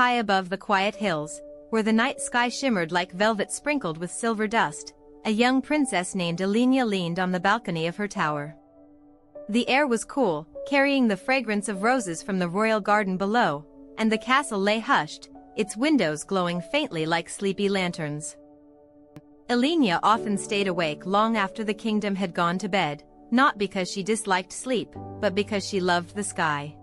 high above the quiet hills, where the night sky shimmered like velvet sprinkled with silver dust, a young princess named Elenya leaned on the balcony of her tower. The air was cool, carrying the fragrance of roses from the royal garden below, and the castle lay hushed, its windows glowing faintly like sleepy lanterns. Elenya often stayed awake long after the kingdom had gone to bed, not because she disliked sleep, but because she loved the sky.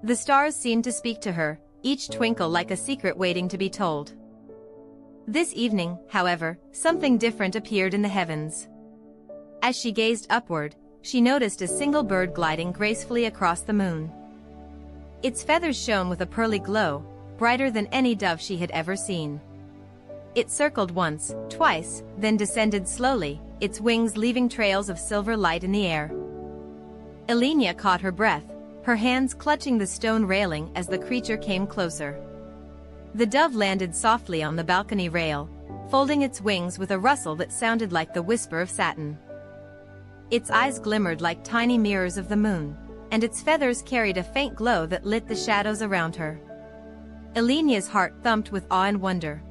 The stars seemed to speak to her, each twinkle like a secret waiting to be told. This evening, however, something different appeared in the heavens. As she gazed upward, she noticed a single bird gliding gracefully across the moon. Its feathers shone with a pearly glow, brighter than any dove she had ever seen. It circled once, twice, then descended slowly, its wings leaving trails of silver light in the air. Elenya caught her breath, her hands clutching the stone railing as the creature came closer. The dove landed softly on the balcony rail, folding its wings with a rustle that sounded like the whisper of satin. Its eyes glimmered like tiny mirrors of the moon, and its feathers carried a faint glow that lit the shadows around her. Elenya's heart thumped with awe and wonder.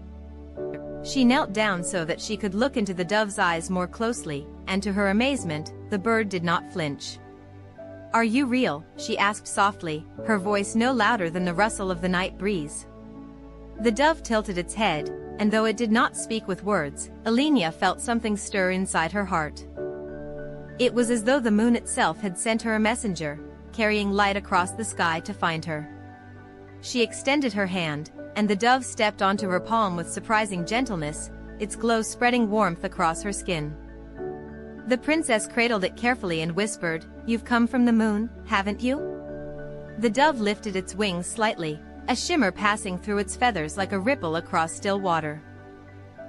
She knelt down so that she could look into the dove's eyes more closely, and to her amazement, the bird did not flinch. "Are you real?" she asked softly, her voice no louder than the rustle of the night breeze. The dove tilted its head, and though it did not speak with words, Elenya felt something stir inside her heart. It was as though the moon itself had sent her a messenger, carrying light across the sky to find her. She extended her hand, and the dove stepped onto her palm with surprising gentleness, its glow spreading warmth across her skin. The princess cradled it carefully and whispered, "You've come from the moon, haven't you?" The dove lifted its wings slightly, a shimmer passing through its feathers like a ripple across still water.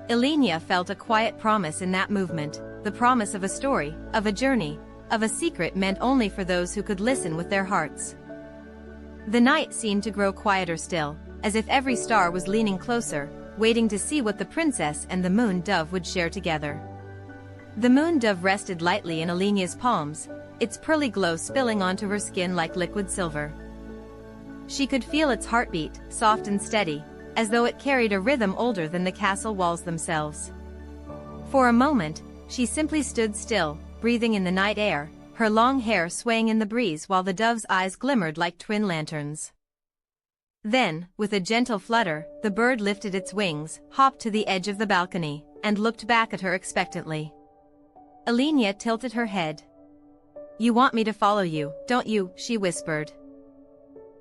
Elenya felt a quiet promise in that movement, the promise of a story, of a journey, of a secret meant only for those who could listen with their hearts. The night seemed to grow quieter still, as if every star was leaning closer, waiting to see what the princess and the moon dove would share together. The moon dove rested lightly in Elenya's palms, its pearly glow spilling onto her skin like liquid silver. She could feel its heartbeat, soft and steady, as though it carried a rhythm older than the castle walls themselves. For a moment, she simply stood still, breathing in the night air, her long hair swaying in the breeze while the dove's eyes glimmered like twin lanterns. Then, with a gentle flutter, the bird lifted its wings, hopped to the edge of the balcony, and looked back at her expectantly. Elenya tilted her head. "You want me to follow you, don't you?" she whispered.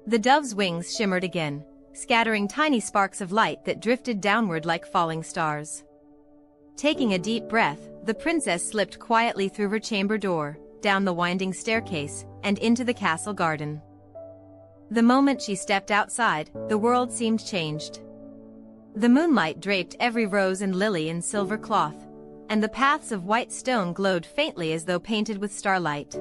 The dove's wings shimmered again, scattering tiny sparks of light that drifted downward like falling stars. Taking a deep breath, the princess slipped quietly through her chamber door, down the winding staircase, and into the castle garden. The moment she stepped outside, the world seemed changed. The moonlight draped every rose and lily in silver cloth, and the paths of white stone glowed faintly as though painted with starlight.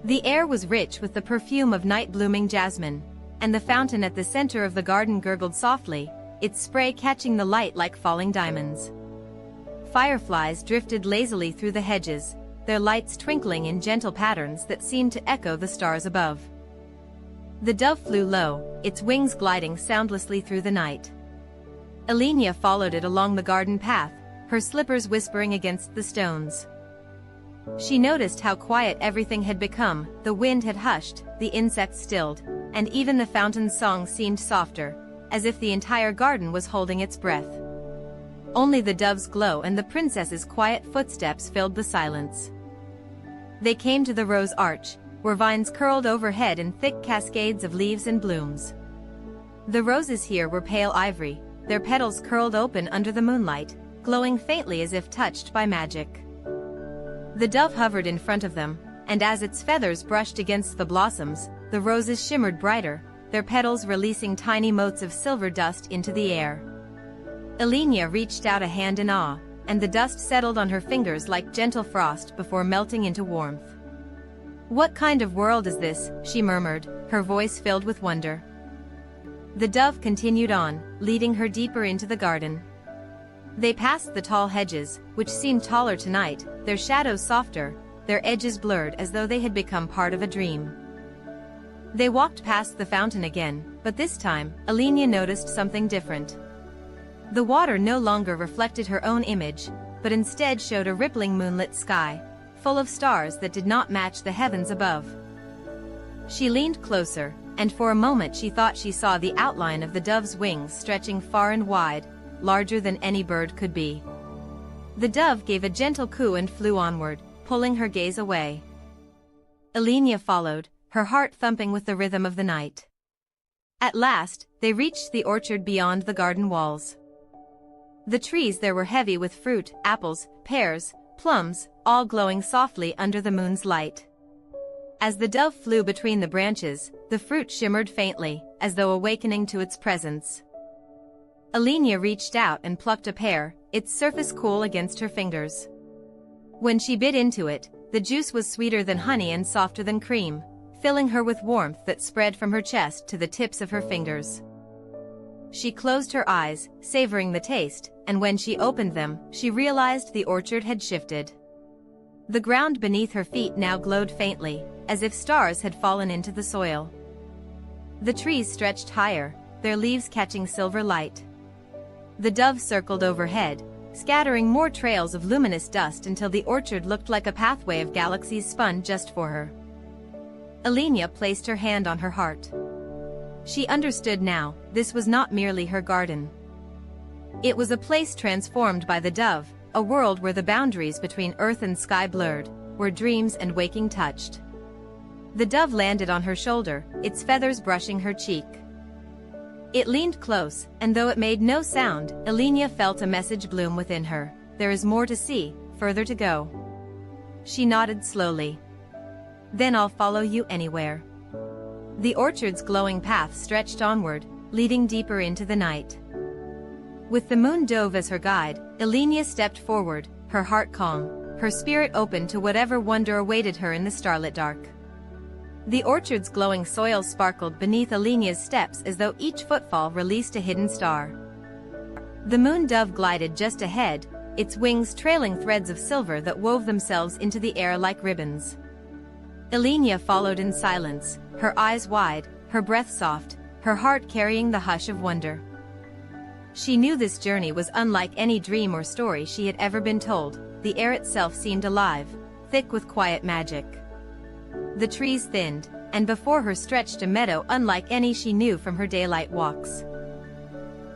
The air was rich with the perfume of night-blooming jasmine, and the fountain at the center of the garden gurgled softly, its spray catching the light like falling diamonds. Fireflies drifted lazily through the hedges, their lights twinkling in gentle patterns that seemed to echo the stars above. The dove flew low, its wings gliding soundlessly through the night. Elenya followed it along the garden path, her slippers whispering against the stones. She noticed how quiet everything had become, the wind had hushed, the insects stilled, and even the fountain's song seemed softer, as if the entire garden was holding its breath. Only the dove's glow and the princess's quiet footsteps filled the silence. They came to the rose arch, where vines curled overhead in thick cascades of leaves and blooms. The roses here were pale ivory, their petals curled open under the moonlight, glowing faintly as if touched by magic. The dove hovered in front of them, and as its feathers brushed against the blossoms, the roses shimmered brighter, their petals releasing tiny motes of silver dust into the air. Elenya reached out a hand in awe, and the dust settled on her fingers like gentle frost before melting into warmth. "What kind of world is this?" she murmured, her voice filled with wonder. The dove continued on, leading her deeper into the garden. They passed the tall hedges, which seemed taller tonight, their shadows softer, their edges blurred as though they had become part of a dream. They walked past the fountain again, but this time, Elenya noticed something different. The water no longer reflected her own image, but instead showed a rippling moonlit sky, full of stars that did not match the heavens above. She leaned closer, and for a moment she thought she saw the outline of the dove's wings stretching far and wide, larger than any bird could be. The dove gave a gentle coo and flew onward, pulling her gaze away. Elenya followed, her heart thumping with the rhythm of the night. At last, they reached the orchard beyond the garden walls. The trees there were heavy with fruit, apples, pears, plums, all glowing softly under the moon's light. As the dove flew between the branches, the fruit shimmered faintly, as though awakening to its presence. Elenya reached out and plucked a pear, its surface cool against her fingers. When she bit into it, the juice was sweeter than honey and softer than cream, filling her with warmth that spread from her chest to the tips of her fingers. She closed her eyes, savoring the taste, and when she opened them, she realized the orchard had shifted. The ground beneath her feet now glowed faintly, as if stars had fallen into the soil. The trees stretched higher, their leaves catching silver light. The dove circled overhead, scattering more trails of luminous dust until the orchard looked like a pathway of galaxies spun just for her. Elenya placed her hand on her heart. She understood now, this was not merely her garden. It was a place transformed by the dove, a world where the boundaries between earth and sky blurred, where dreams and waking touched. The dove landed on her shoulder, its feathers brushing her cheek. It leaned close, and though it made no sound, Elenya felt a message bloom within her. There is more to see, further to go. She nodded slowly. Then I'll follow you anywhere. The orchard's glowing path stretched onward, leading deeper into the night. With the moon dove as her guide, Elenya stepped forward, her heart calm, her spirit open to whatever wonder awaited her in the starlit dark. The orchard's glowing soil sparkled beneath Elenya's steps as though each footfall released a hidden star. The moon dove glided just ahead, its wings trailing threads of silver that wove themselves into the air like ribbons. Elenya followed in silence, her eyes wide, her breath soft, her heart carrying the hush of wonder. She knew this journey was unlike any dream or story she had ever been told. The air itself seemed alive, thick with quiet magic. The trees thinned, and before her stretched a meadow unlike any she knew from her daylight walks.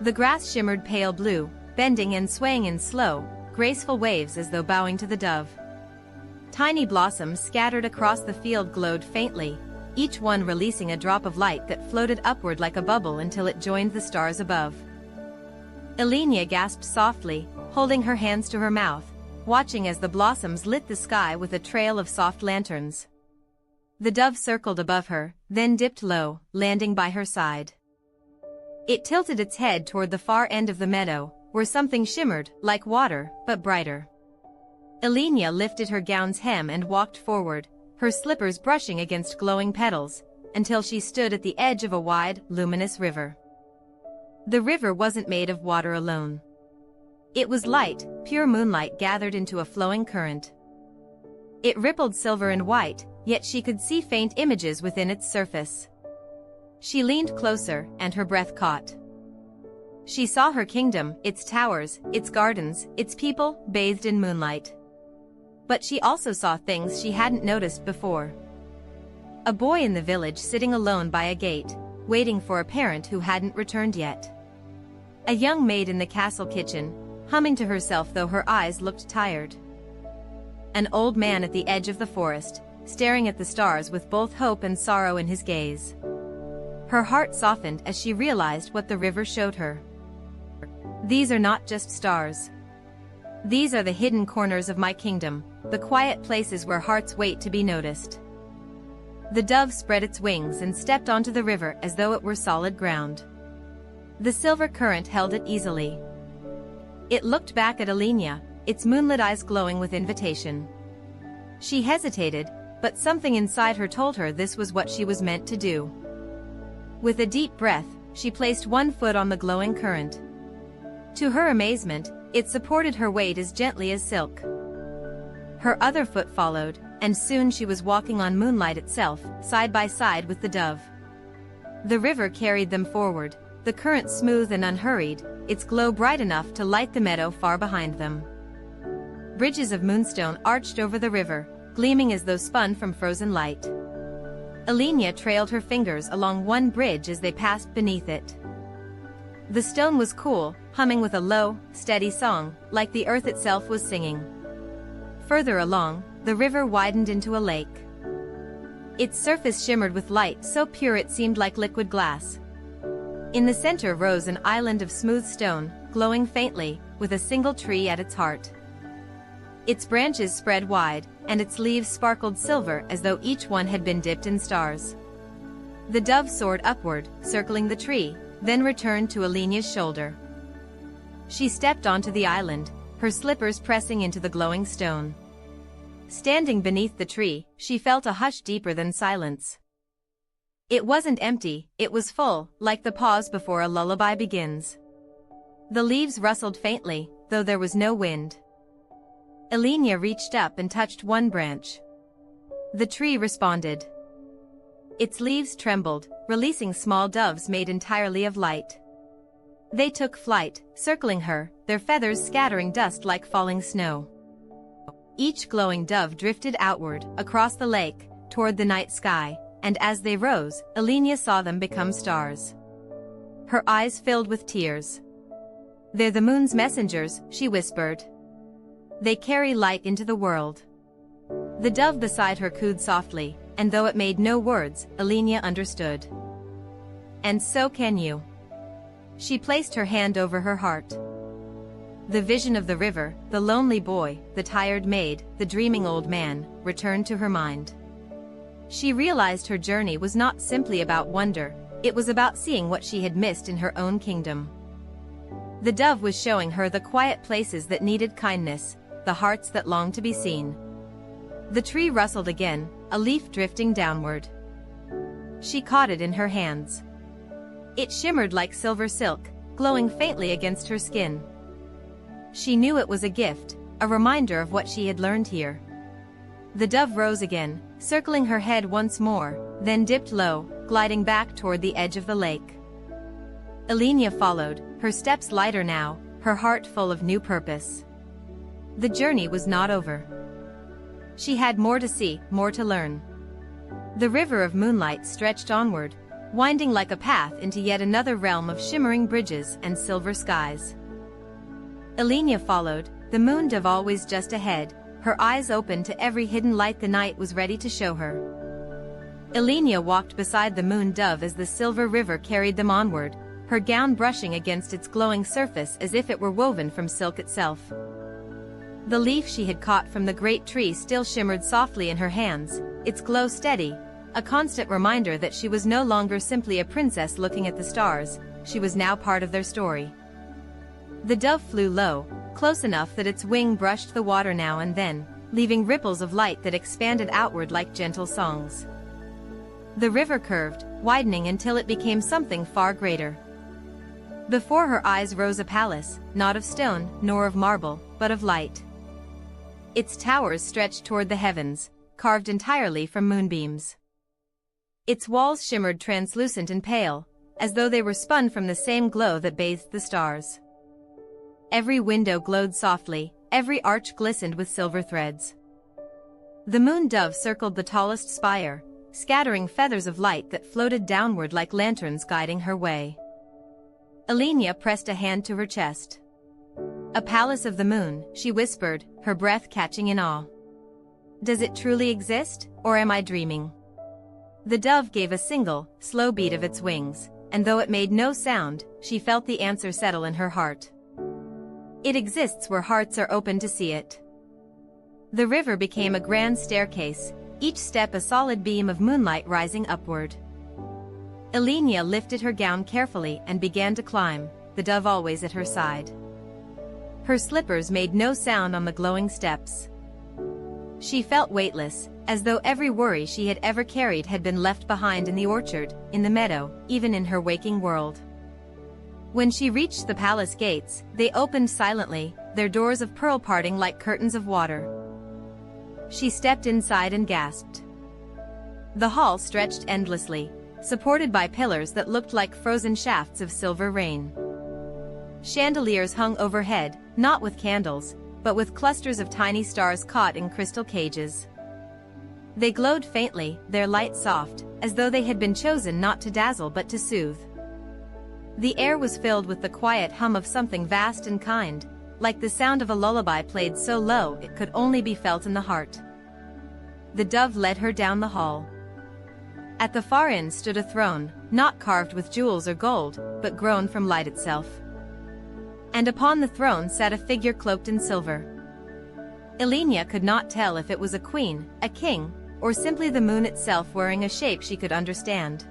The grass shimmered pale blue, bending and swaying in slow, graceful waves as though bowing to the dove. Tiny blossoms scattered across the field glowed faintly, each one releasing a drop of light that floated upward like a bubble until it joined the stars above. Elenya gasped softly, holding her hands to her mouth, watching as the blossoms lit the sky with a trail of soft lanterns. The dove circled above her, then dipped low, landing by her side. It tilted its head toward the far end of the meadow, where something shimmered, like water, but brighter. Elenya lifted her gown's hem and walked forward, her slippers brushing against glowing petals, until she stood at the edge of a wide, luminous river. The river wasn't made of water alone. It was light, pure moonlight gathered into a flowing current. It rippled silver and white, yet she could see faint images within its surface. She leaned closer, and her breath caught. She saw her kingdom, its towers, its gardens, its people, bathed in moonlight. But she also saw things she hadn't noticed before. A boy in the village sitting alone by a gate, waiting for a parent who hadn't returned yet. A young maid in the castle kitchen, humming to herself though her eyes looked tired. An old man at the edge of the forest, staring at the stars with both hope and sorrow in his gaze. Her heart softened as she realized what the river showed her. These are not just stars. These are the hidden corners of my kingdom, the quiet places where hearts wait to be noticed. The dove spread its wings and stepped onto the river as though it were solid ground. The silver current held it easily. It looked back at Elenya, its moonlit eyes glowing with invitation. She hesitated, but something inside her told her this was what she was meant to do. With a deep breath, she placed one foot on the glowing current. To her amazement, it supported her weight as gently as silk. Her other foot followed, and soon she was walking on moonlight itself, side by side with the dove. The river carried them forward, the current smooth and unhurried, its glow bright enough to light the meadow far behind them. Bridges of moonstone arched over the river, gleaming as though spun from frozen light. Elenya trailed her fingers along one bridge as they passed beneath it. The stone was cool, humming with a low, steady song, like the earth itself was singing. Further along, the river widened into a lake. Its surface shimmered with light so pure it seemed like liquid glass. In the center rose an island of smooth stone, glowing faintly, with a single tree at its heart. Its branches spread wide, and its leaves sparkled silver as though each one had been dipped in stars. The dove soared upward, circling the tree, then returned to Elenya's shoulder. She stepped onto the island, her slippers pressing into the glowing stone. Standing beneath the tree, she felt a hush deeper than silence. It wasn't empty, it was full, like the pause before a lullaby begins. The leaves rustled faintly, though there was no wind. Elenya reached up and touched one branch. The tree responded. Its leaves trembled, releasing small doves made entirely of light. They took flight, circling her, their feathers scattering dust like falling snow. Each glowing dove drifted outward, across the lake, toward the night sky, and as they rose, Elenya saw them become stars. Her eyes filled with tears. "They're the moon's messengers," she whispered. "They carry light into the world." The dove beside her cooed softly, and though it made no words, Elenya understood. "And so can you." She placed her hand over her heart. The vision of the river, the lonely boy, the tired maid, the dreaming old man, returned to her mind. She realized her journey was not simply about wonder, it was about seeing what she had missed in her own kingdom. The dove was showing her the quiet places that needed kindness, the hearts that longed to be seen. The tree rustled again, a leaf drifting downward. She caught it in her hands. It shimmered like silver silk, glowing faintly against her skin. She knew it was a gift, a reminder of what she had learned here. The dove rose again, circling her head once more, then dipped low, gliding back toward the edge of the lake. Elenya followed, her steps lighter now, her heart full of new purpose. The journey was not over. She had more to see, more to learn. The river of moonlight stretched onward, winding like a path into yet another realm of shimmering bridges and silver skies. Elenya followed, the moon dove always just ahead, her eyes open to every hidden light the night was ready to show her. Elenya walked beside the moon dove as the silver river carried them onward, her gown brushing against its glowing surface as if it were woven from silk itself. The leaf she had caught from the great tree still shimmered softly in her hands, its glow steady, a constant reminder that she was no longer simply a princess looking at the stars, she was now part of their story. The dove flew low, close enough that its wing brushed the water now and then, leaving ripples of light that expanded outward like gentle songs. The river curved, widening until it became something far greater. Before her eyes rose a palace, not of stone, nor of marble, but of light. Its towers stretched toward the heavens, carved entirely from moonbeams. Its walls shimmered translucent and pale, as though they were spun from the same glow that bathed the stars. Every window glowed softly, every arch glistened with silver threads. The moon dove circled the tallest spire, scattering feathers of light that floated downward like lanterns guiding her way. Elenya pressed a hand to her chest. "A palace of the moon," she whispered, her breath catching in awe. "Does it truly exist, or am I dreaming?" The dove gave a single, slow beat of its wings, and though it made no sound, she felt the answer settle in her heart. It exists where hearts are open to see it. The river became a grand staircase, each step a solid beam of moonlight rising upward. Elenya lifted her gown carefully and began to climb, the dove always at her side. Her slippers made no sound on the glowing steps. She felt weightless, as though every worry she had ever carried had been left behind in the orchard, in the meadow, even in her waking world. When she reached the palace gates, they opened silently, their doors of pearl parting like curtains of water. She stepped inside and gasped. The hall stretched endlessly, supported by pillars that looked like frozen shafts of silver rain. Chandeliers hung overhead, not with candles, but with clusters of tiny stars caught in crystal cages. They glowed faintly, their light soft, as though they had been chosen not to dazzle but to soothe. The air was filled with the quiet hum of something vast and kind, like the sound of a lullaby played so low it could only be felt in the heart. The dove led her down the hall. At the far end stood a throne, not carved with jewels or gold, but grown from light itself. And upon the throne sat a figure cloaked in silver. Elenya could not tell if it was a queen, a king, or simply the moon itself wearing a shape she could understand.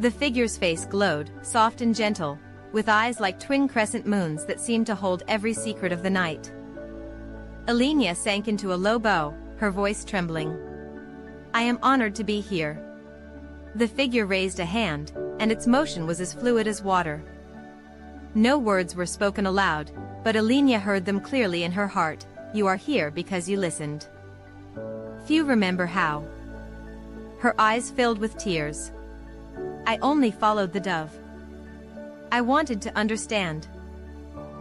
The figure's face glowed, soft and gentle, with eyes like twin crescent moons that seemed to hold every secret of the night. Elenya sank into a low bow, her voice trembling. "I am honored to be here." The figure raised a hand, and its motion was as fluid as water. No words were spoken aloud, but Elenya heard them clearly in her heart. "You are here because you listened." Few remember how. Her eyes filled with tears. "I only followed the dove. I wanted to understand."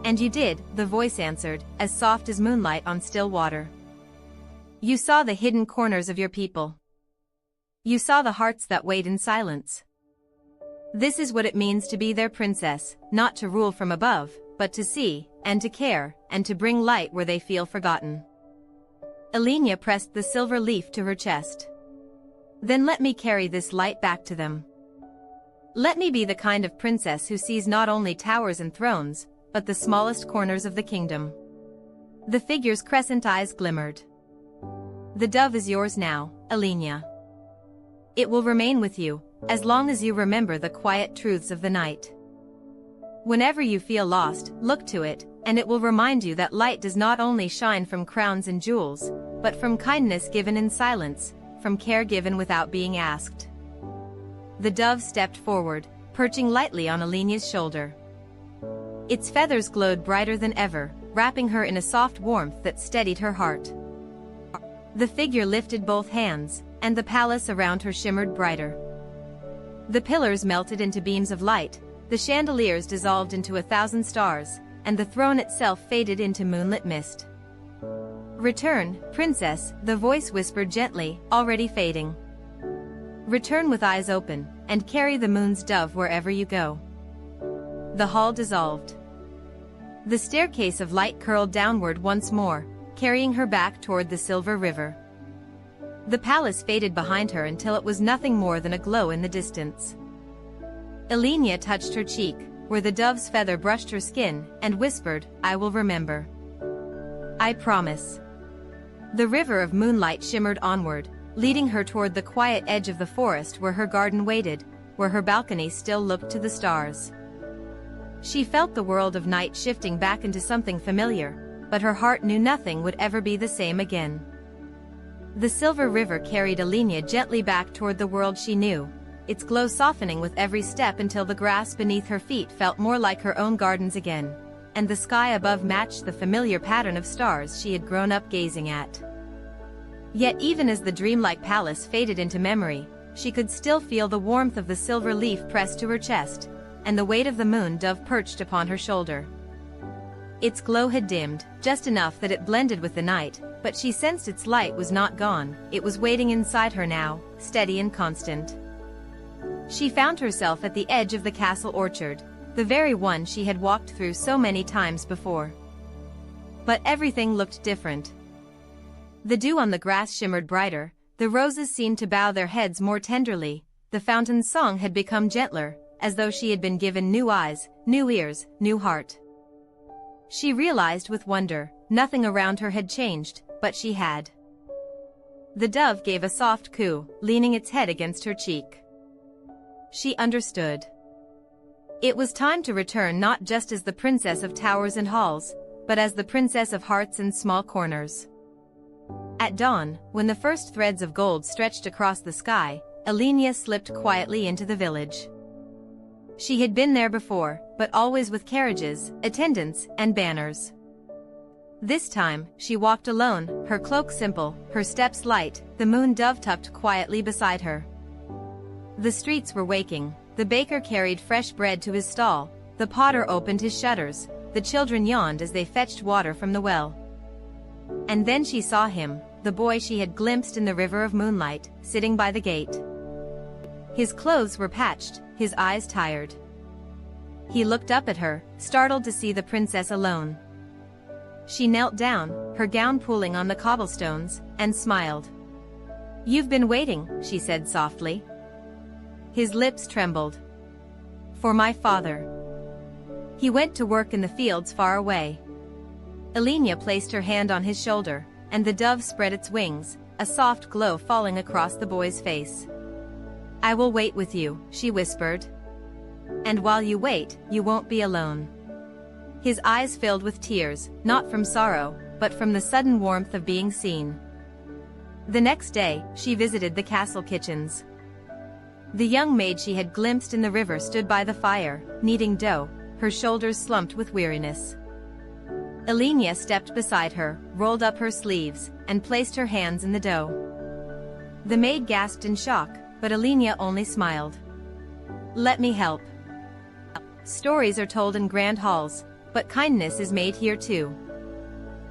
"And you did," the voice answered, as soft as moonlight on still water. "You saw the hidden corners of your people. You saw the hearts that wait in silence. This is what it means to be their princess, not to rule from above, but to see, and to care, and to bring light where they feel forgotten." Elenya pressed the silver leaf to her chest. "Then let me carry this light back to them. Let me be the kind of princess who sees not only towers and thrones, but the smallest corners of the kingdom." The figure's crescent eyes glimmered. "The dove is yours now, Elenya. It will remain with you, as long as you remember the quiet truths of the night. Whenever you feel lost, look to it, and it will remind you that light does not only shine from crowns and jewels, but from kindness given in silence, from care given without being asked." The dove stepped forward, perching lightly on Elenya's shoulder. Its feathers glowed brighter than ever, wrapping her in a soft warmth that steadied her heart. The figure lifted both hands, and the palace around her shimmered brighter. The pillars melted into beams of light, the chandeliers dissolved into 1,000 stars, and the throne itself faded into moonlit mist. "Return, princess," the voice whispered gently, already fading. "Return with eyes open, and carry the moon's dove wherever you go." The hall dissolved. The staircase of light curled downward once more, carrying her back toward the silver river. The palace faded behind her until it was nothing more than a glow in the distance. Elenya touched her cheek, where the dove's feather brushed her skin, and whispered, "I will remember. I promise." The river of moonlight shimmered onward, leading her toward the quiet edge of the forest where her garden waited, where her balcony still looked to the stars. She felt the world of night shifting back into something familiar, but her heart knew nothing would ever be the same again. The silver river carried Elenya gently back toward the world she knew, its glow softening with every step until the grass beneath her feet felt more like her own gardens again, and the sky above matched the familiar pattern of stars she had grown up gazing at. Yet even as the dreamlike palace faded into memory, she could still feel the warmth of the silver leaf pressed to her chest, and the weight of the moon dove perched upon her shoulder. Its glow had dimmed, just enough that it blended with the night, but she sensed its light was not gone, it was waiting inside her now, steady and constant. She found herself at the edge of the castle orchard, the very one she had walked through so many times before. But everything looked different. The dew on the grass shimmered brighter, the roses seemed to bow their heads more tenderly, the fountain's song had become gentler, as though she had been given new eyes, new ears, new heart. She realized with wonder, nothing around her had changed, but she had. The dove gave a soft coo, leaning its head against her cheek. She understood. It was time to return not just as the princess of towers and halls, but as the princess of hearts and small corners. At dawn, when the first threads of gold stretched across the sky, Elenya slipped quietly into the village. She had been there before, but always with carriages, attendants, and banners. This time, she walked alone, her cloak simple, her steps light, the moon dove tucked quietly beside her. The streets were waking. The baker carried fresh bread to his stall, the potter opened his shutters, the children yawned as they fetched water from the well. And then she saw him, the boy she had glimpsed in the river of moonlight, sitting by the gate. His clothes were patched, his eyes tired. He looked up at her, startled to see the princess alone. She knelt down, her gown pooling on the cobblestones, and smiled. "You've been waiting," she said softly. His lips trembled. "For my father. He went to work in the fields far away." Elenya placed her hand on his shoulder, and the dove spread its wings, a soft glow falling across the boy's face. "I will wait with you," she whispered. "And while you wait, you won't be alone." His eyes filled with tears, not from sorrow, but from the sudden warmth of being seen. The next day, she visited the castle kitchens. The young maid she had glimpsed in the river stood by the fire, kneading dough, her shoulders slumped with weariness. Elenya stepped beside her, rolled up her sleeves, and placed her hands in the dough. The maid gasped in shock, but Elenya only smiled. "Let me help. Stories are told in grand halls, but kindness is made here too."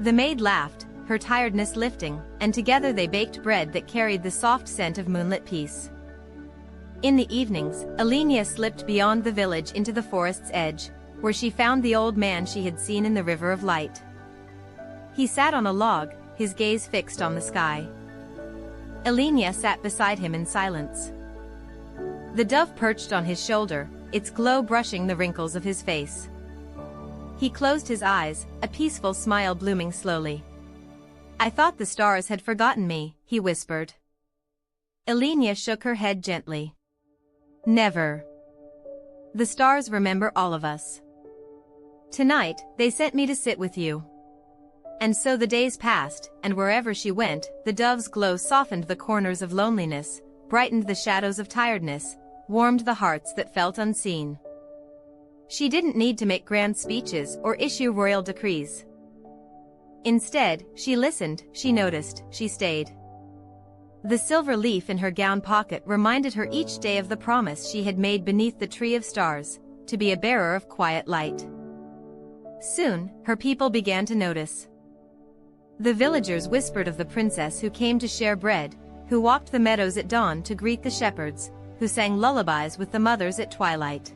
The maid laughed, her tiredness lifting, and together they baked bread that carried the soft scent of moonlit peace. In the evenings, Elenya slipped beyond the village into the forest's edge, where she found the old man she had seen in the river of light. He sat on a log, his gaze fixed on the sky. Elenya sat beside him in silence. The dove perched on his shoulder, its glow brushing the wrinkles of his face. He closed his eyes, a peaceful smile blooming slowly. "I thought the stars had forgotten me," he whispered. Elenya shook her head gently. "Never. The stars remember all of us. Tonight, they sent me to sit with you." And so the days passed, and wherever she went, the dove's glow softened the corners of loneliness, brightened the shadows of tiredness, warmed the hearts that felt unseen. She didn't need to make grand speeches or issue royal decrees. Instead, she listened, she noticed, she stayed. The silver leaf in her gown pocket reminded her each day of the promise she had made beneath the tree of stars, to be a bearer of quiet light. Soon, her people began to notice. The villagers whispered of the princess who came to share bread, who walked the meadows at dawn to greet the shepherds, who sang lullabies with the mothers at twilight.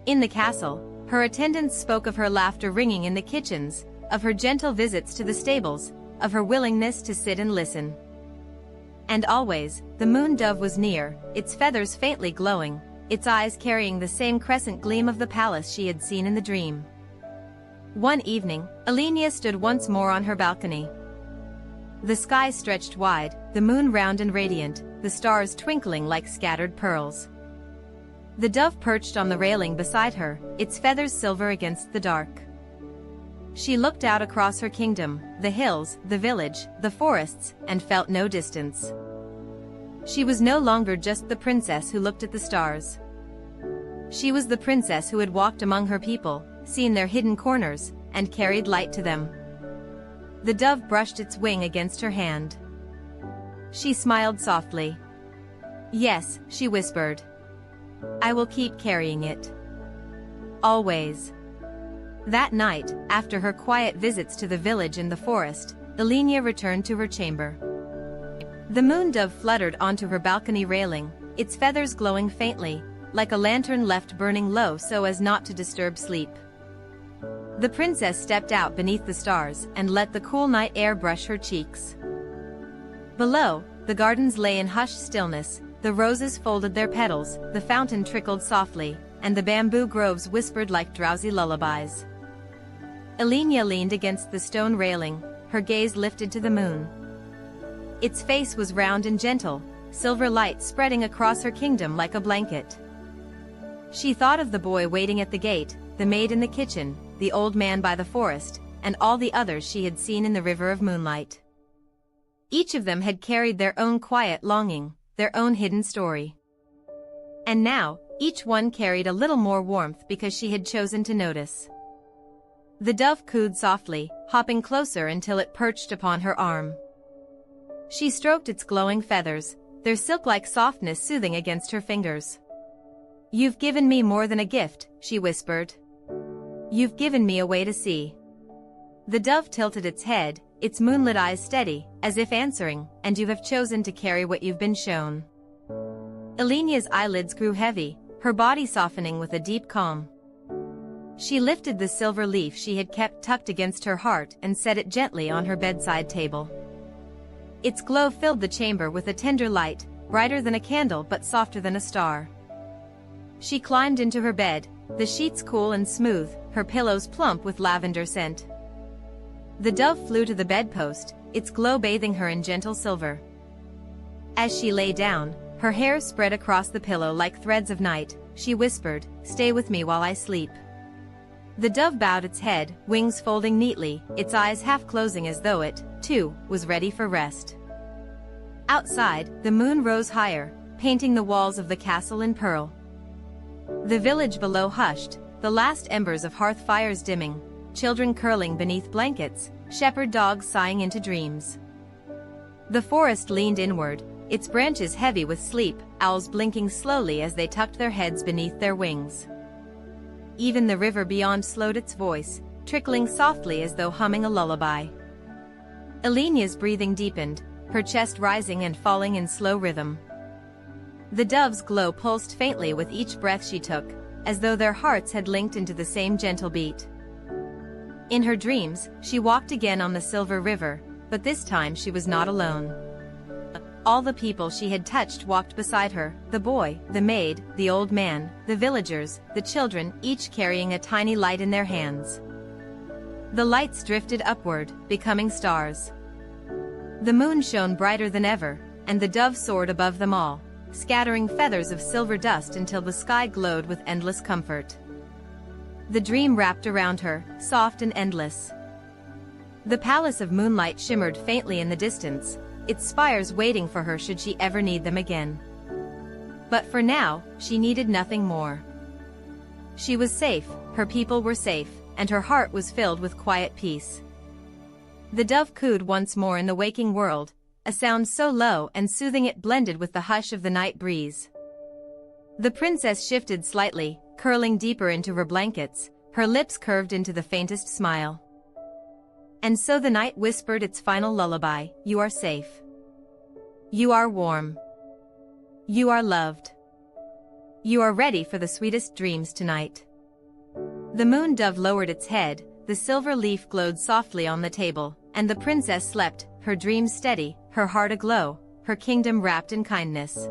In the castle, her attendants spoke of her laughter ringing in the kitchens, of her gentle visits to the stables, of her willingness to sit and listen. And always, the moon dove was near, its feathers faintly glowing, its eyes carrying the same crescent gleam of the palace she had seen in the dream. One evening, Elenya stood once more on her balcony. The sky stretched wide, the moon round and radiant, the stars twinkling like scattered pearls. The dove perched on the railing beside her, its feathers silver against the dark. She looked out across her kingdom, the hills, the village, the forests, and felt no distance. She was no longer just the princess who looked at the stars. She was the princess who had walked among her people, seen their hidden corners, and carried light to them. The dove brushed its wing against her hand. She smiled softly. "Yes," she whispered. "I will keep carrying it. Always." That night, after her quiet visits to the village and the forest, Elenya returned to her chamber. The moon dove fluttered onto her balcony railing, its feathers glowing faintly, like a lantern left burning low so as not to disturb sleep. The princess stepped out beneath the stars and let the cool night air brush her cheeks. Below, the gardens lay in hushed stillness, the roses folded their petals, the fountain trickled softly, and the bamboo groves whispered like drowsy lullabies. Elenya leaned against the stone railing, her gaze lifted to the moon. Its face was round and gentle, silver light spreading across her kingdom like a blanket. She thought of the boy waiting at the gate, the maid in the kitchen, the old man by the forest, and all the others she had seen in the river of moonlight. Each of them had carried their own quiet longing, their own hidden story. And now, each one carried a little more warmth because she had chosen to notice. The dove cooed softly, hopping closer until it perched upon her arm. She stroked its glowing feathers, their silk-like softness soothing against her fingers. "You've given me more than a gift," she whispered. "You've given me a way to see." The dove tilted its head, its moonlit eyes steady, as if answering, "And you have chosen to carry what you've been shown." Elenya's eyelids grew heavy, her body softening with a deep calm. She lifted the silver leaf she had kept tucked against her heart and set it gently on her bedside table. Its glow filled the chamber with a tender light, brighter than a candle but softer than a star. She climbed into her bed, the sheets cool and smooth, her pillows plump with lavender scent. The dove flew to the bedpost, its glow bathing her in gentle silver. As she lay down, her hair spread across the pillow like threads of night, she whispered, "Stay with me while I sleep." The dove bowed its head, wings folding neatly, its eyes half closing as though it, too, was ready for rest. Outside, the moon rose higher, painting the walls of the castle in pearl. The village below hushed, the last embers of hearth fires dimming, children curling beneath blankets, shepherd dogs sighing into dreams. The forest leaned inward, its branches heavy with sleep, owls blinking slowly as they tucked their heads beneath their wings. Even the river beyond slowed its voice, trickling softly as though humming a lullaby. Elenya's breathing deepened, her chest rising and falling in slow rhythm. The dove's glow pulsed faintly with each breath she took, as though their hearts had linked into the same gentle beat. In her dreams, she walked again on the silver river, but this time she was not alone. All the people she had touched walked beside her, the boy, the maid, the old man, the villagers, the children, each carrying a tiny light in their hands. The lights drifted upward, becoming stars. The moon shone brighter than ever, and the dove soared above them all, scattering feathers of silver dust until the sky glowed with endless comfort. The dream wrapped around her, soft and endless. The palace of moonlight shimmered faintly in the distance, its spires waiting for her should she ever need them again. But for now, she needed nothing more. She was safe, her people were safe, and her heart was filled with quiet peace. The dove cooed once more in the waking world, a sound so low and soothing it blended with the hush of the night breeze. The princess shifted slightly, curling deeper into her blankets, her lips curved into the faintest smile. And so the night whispered its final lullaby, "You are safe. You are warm. You are loved. You are ready for the sweetest dreams tonight." The moon dove lowered its head, the silver leaf glowed softly on the table, and the princess slept, her dreams steady, her heart aglow, her kingdom wrapped in kindness.